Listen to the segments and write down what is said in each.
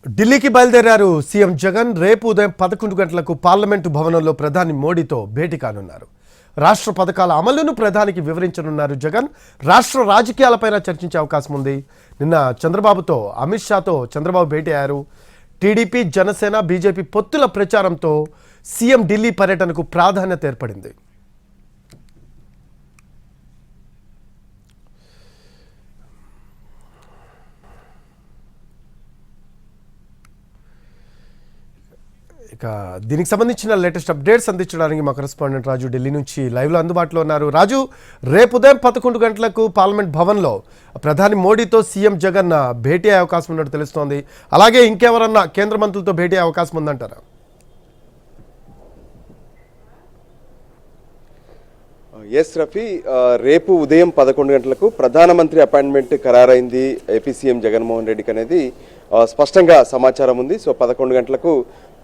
ఢిల్లీకి బయలుదేరారు సీఎం జగన్. రేపు ఉదయం 11 గంటలకు పార్లమెంటు భవనంలో ప్రధాని మోడీతో భేటీ కానున్నారు. రాష్ట్ర పథకాల అమలును ప్రధానికి వివరించనున్నారు జగన్. రాష్ట్ర రాజకీయాలపైన చర్చించే అవకాశం ఉంది. నిన్న చంద్రబాబుతో అమిత్ షాతో చంద్రబాబు భేటీ అయ్యారు. టీడీపీ, జనసేన, బీజేపీ పొత్తుల ప్రచారంతో సీఎం ఢిల్లీ పర్యటనకు ప్రాధాన్యత ఏర్పడింది. ఇక దీనికి సంబంధించిన లేటెస్ట్ అప్డేట్స్ అందించడానికి మా కరెస్పాండెంట్ రాజు ఢిల్లీ నుంచి లైవ్లో అందుబాటులో ఉన్నారు. రాజు, రేపు ఉదయం 11 గంటలకు పార్లమెంట్ భవన్లో ప్రధాని మోడీతో సీఎం జగన్ భేటీ అయ్యే అవకాశం ఉన్నట్టు తెలుస్తోంది. అలాగే ఇంకెవరన్నా కేంద్ర మంత్రులతో భేటీ అయ్యే అవకాశం ఉందంటారా? ఎస్ రఫీ, రేపు ఉదయం 11 గంటలకు ప్రధానమంత్రి అపాయింట్మెంట్ ఖరారైంది ఏపీ సీఎం జగన్మోహన్ రెడ్డికి అనేది స్పష్టంగా సమాచారం ఉంది. సో 11 గంటలకు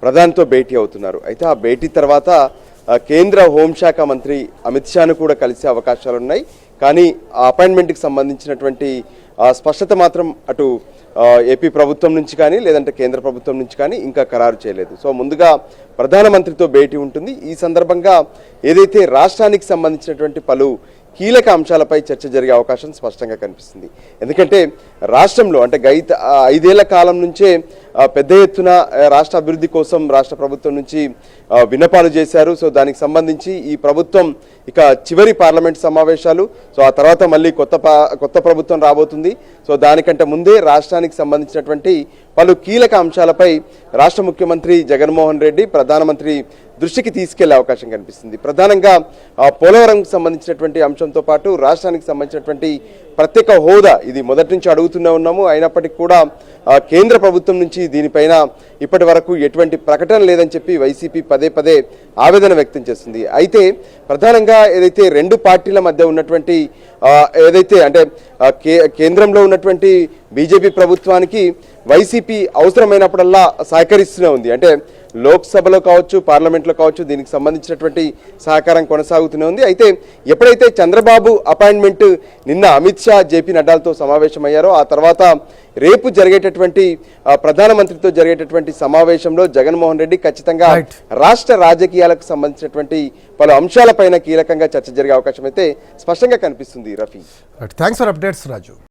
ప్రధానితో భేటీ అవుతున్నారు. అయితే ఆ భేటీ తర్వాత కేంద్ర హోంశాఖ మంత్రి అమిత్ షాను కూడా కలిసే అవకాశాలు ఉన్నాయి. కానీ ఆ అపాయింట్మెంట్కి సంబంధించినటువంటి స్పష్టత మాత్రం అటు ఏపీ ప్రభుత్వం నుంచి కానీ లేదంటే కేంద్ర ప్రభుత్వం నుంచి కానీ ఇంకా ఖరారు చేయలేదు. సో ముందుగా ప్రధానమంత్రితో భేటీ ఉంటుంది. ఈ సందర్భంగా ఏదైతే రాష్ట్రానికి సంబంధించినటువంటి పలు కీలక అంశాలపై చర్చ జరిగే అవకాశం స్పష్టంగా కనిపిస్తుంది. ఎందుకంటే రాష్ట్రంలో అంటే గత 5 ఏళ్ల కాలం నుంచే పెద్ద ఎత్తున రాష్ట్ర అభివృద్ధి కోసం రాష్ట్ర ప్రభుత్వం నుంచి విన్నపాలు చేశారు. సో దానికి సంబంధించి ఈ ప్రభుత్వం ఇక చివరి పార్లమెంట్ సమావేశాలు, సో ఆ తర్వాత మళ్ళీ కొత్త ప్రభుత్వం రాబోతుంది. సో దానికంటే ముందే రాష్ట్రానికి సంబంధించినటువంటి పలు కీలక అంశాలపై రాష్ట్ర ముఖ్యమంత్రి జగన్మోహన్ రెడ్డి ప్రధానమంత్రి దృష్టికి తీసుకెళ్లే అవకాశం కనిపిస్తుంది. ప్రధానంగా పోలవరంకి సంబంధించినటువంటి అంశంతో పాటు రాష్ట్రానికి సంబంధించినటువంటి ప్రత్యేక హోదా ఇది మొదటి నుంచి అడుగుతూనే ఉన్నాము. అయినప్పటికీ కూడా కేంద్ర ప్రభుత్వం నుంచి దీనిపైన ఇప్పటి వరకు ఎటువంటి ప్రకటన లేదని చెప్పి వైసీపీ పదే ఆవేదన వ్యక్తం చేస్తుంది. అయితే ప్రధానంగా ఏదైతే రెండు పార్టీల మధ్య ఉన్నటువంటి ఏదైతే అంటే కేంద్రంలో ఉన్నటువంటి బీజేపీ ప్రభుత్వానికి వైసీపీ అవసరమైనప్పుడల్లా సహకరిస్తూనే ఉంది. అంటే లోక్సభలో కావచ్చు, పార్లమెంట్లో కావచ్చు, దీనికి సంబంధించినటువంటి సహకారం కొనసాగుతూనే ఉంది. అయితే ఎప్పుడైతే చంద్రబాబు అపాయింట్మెంట్ నిన్న అమిత్ షా, జేపీ నడ్డాలతో సమావేశమయ్యారో ఆ తర్వాత రేపు జరిగేటటువంటి ప్రధానమంత్రితో జరిగేటటువంటి సమావేశంలో జగన్మోహన్ రెడ్డి ఖచ్చితంగా రాష్ట్ర రాజకీయాలకు సంబంధించినటువంటి పలు అంశాలపైన కీలకంగా చర్చ జరిగే అవకాశం అయితే స్పష్టంగా కనిపిస్తుంది. Rafi, thanks for updates Raju.